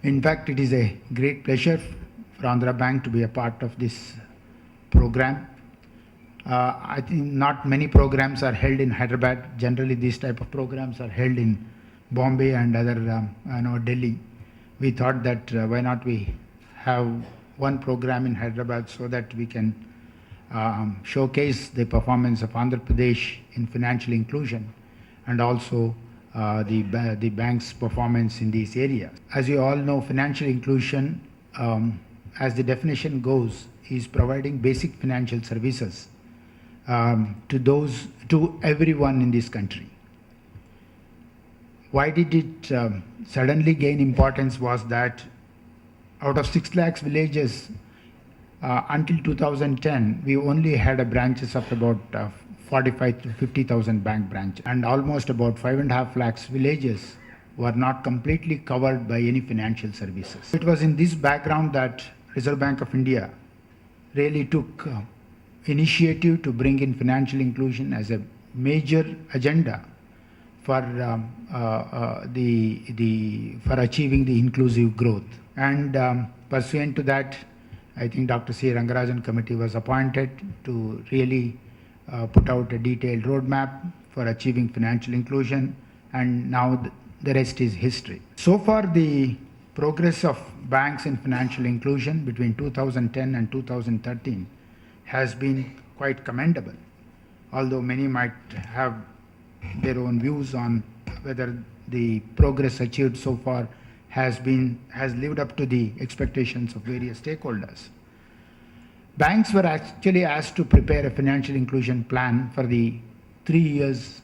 In fact, it is a great pleasure for Andhra Bank to be a part of this program. I think not many programs are held in Hyderabad. Generally, these type of programs are held in Bombay and other, Delhi. We thought that why not we have one program in Hyderabad so that we can showcase the performance of Andhra Pradesh in financial inclusion and also the bank's performance in these areas. As you all know, financial inclusion, as the definition goes, is providing basic financial services to everyone in this country. Why did it suddenly gain importance was that out of 6 lakhs villages until 2010, we only had a branches of about 45 to 50,000 bank branches, and almost about 5.5 lakhs villages were not completely covered by any financial services. It was in this background that Reserve Bank of India really took initiative to bring in financial inclusion as a major agenda for for achieving the inclusive growth. And pursuant to that, I think Dr. C. Rangarajan committee was appointed to really put out a detailed roadmap for achieving financial inclusion, and now the rest is history. So far, the progress of banks in financial inclusion between 2010 and 2013 has been quite commendable, although many might have their own views on whether the progress achieved so far has lived up to the expectations of various stakeholders. Banks were actually asked to prepare a financial inclusion plan for the 3 years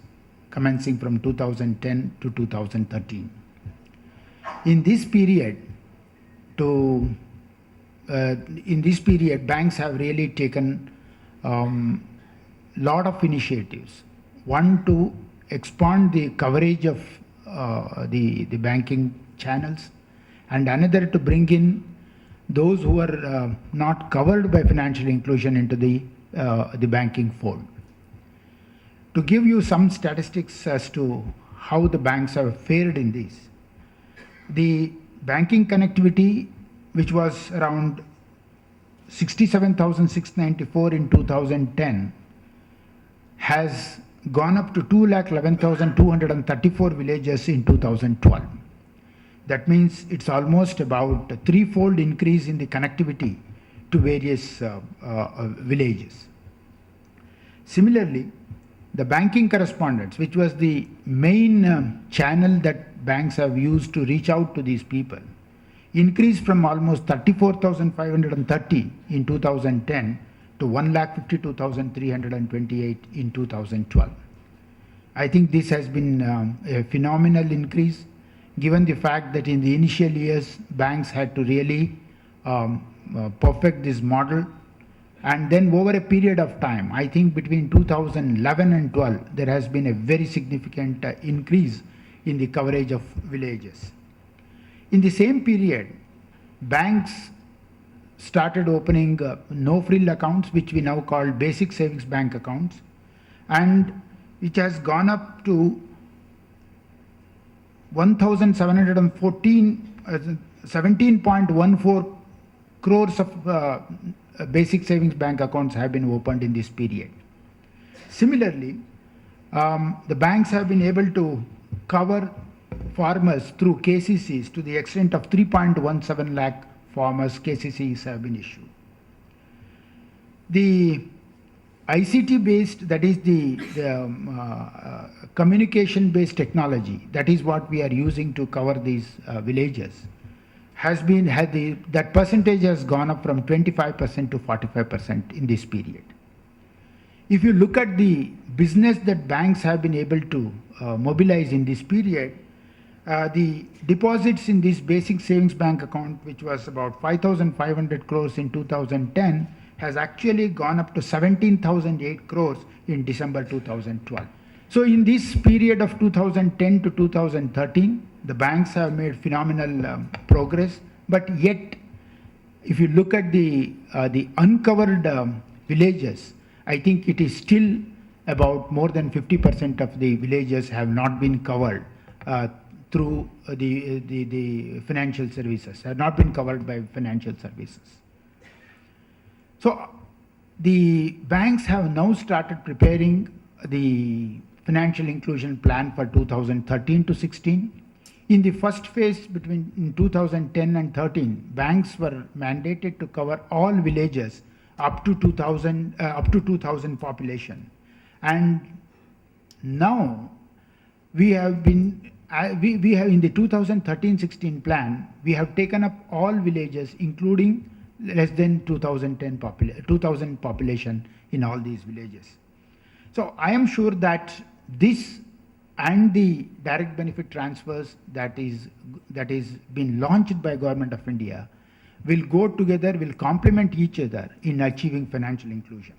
commencing from 2010 to 2013. In this period, banks have really taken lot of initiatives. One, to expand the coverage of the banking channels, and another to bring in those who are not covered by financial inclusion into the banking fold. To give you some statistics as to how the banks have fared in this, the banking connectivity, which was around 67,694 in 2010, has gone up to 2,11,234 villages in 2012. That means it's almost about a threefold increase in the connectivity to various villages. Similarly, the banking correspondence, which was the main channel that banks have used to reach out to these people, increased from almost 34,530 in 2010 to 1,52,328 in 2012. I think this has been a phenomenal increase, given the fact that in the initial years, banks had to really perfect this model. And then over a period of time, I think between 2011 and 12, there has been a very significant increase in the coverage of villages. In the same period, banks started opening no-frill accounts, which we now call basic savings bank accounts, and which has gone up to 17.14 crores of basic savings bank accounts have been opened in this period. Similarly, the banks have been able to cover farmers through KCCs to the extent of 3.17 lakh farmers KCCs have been issued. The ICT based, that is the communication based technology, that is what we are using to cover these villages, that percentage has gone up from 25% to 45% in this period. If you look at the business that banks have been able to mobilize in this period, the deposits in this basic savings bank account, which was about 5,500 crores in 2010, has actually gone up to 17,008 crores in December 2012. So in this period of 2010 to 2013, the banks have made phenomenal progress, but yet if you look at the uncovered villages, I think it is still about more than 50% of the villages have not been covered through the financial services, have not been covered by financial services. So the banks have now started preparing the financial inclusion plan for 2013 to 16. In the first phase between 2010 and 13, banks were mandated to cover all villages up to 2000 population, and now we have been we have in the 2013-16 plan, we have taken up all villages including less than 2000 population in all these villages. So I am sure that this and the direct benefit transfers that is been launched by Government of India will go together, will complement each other in achieving financial inclusion.